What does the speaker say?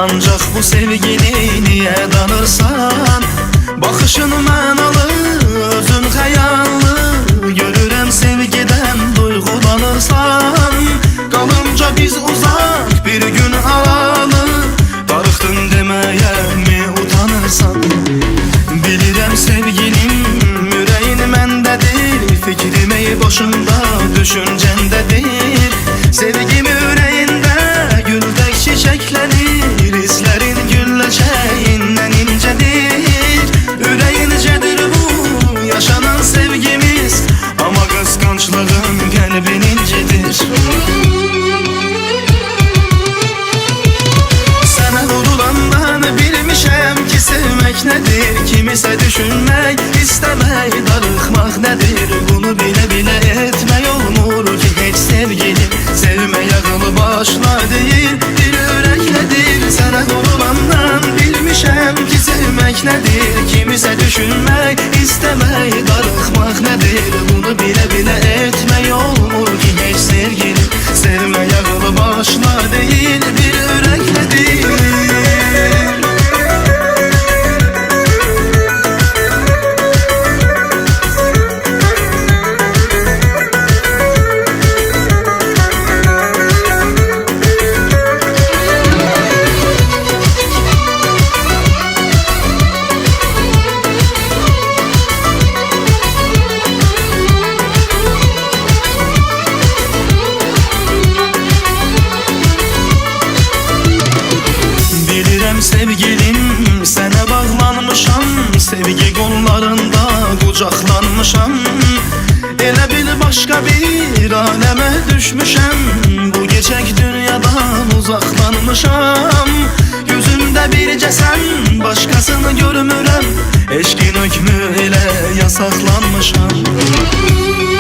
Ancaq bu sevgini niye danırsan? Baxışın mənalı, özün xəyallı, görürəm sevgidən duyğulanırsan. Qalınca biz uzaq bir gün havalı, darıxdın deməyə mi utanırsan? Bilirəm sevgilim ürəyin məndədir, fikrim ey başımda düşüncəndədir. Sevgim ürəyində güldək çiçəklənir, hislərin gülləçəyindən incədir. Ürəyinəcədir bu yaşanan sevgimiz, amma qısqanclığın qəlbin incidir. Sənə vurulandan bilmişəm ki sevmək nədir, kimisə düşünmək, istəmək, darıxmaq nədir. Bunu bilə-bilə etmək olmur ki heç sevgilim, sevmək ağılı başla deyil, bir ürəklədir. Sənə vurulandan bilmişəm ki sevmək nədir, kimisə düşünmək, istəmək, darıxmaq nədir. Bunu bilə-bilə etmək olmur ki heç sevgilim, sevmək ağılı başla deyil, bir ürəklədir. Sevgilim, sənə bağlanmışam, sevgi qollarında qucaqlanmışam. Elə bil başqa bir aləmə düşmüşəm, bu gecək dünyadan uzaqlanmışam. Gözümdə bircə sən, başqasını görmürəm, eşqin hökmü ilə yasaqlanmışam.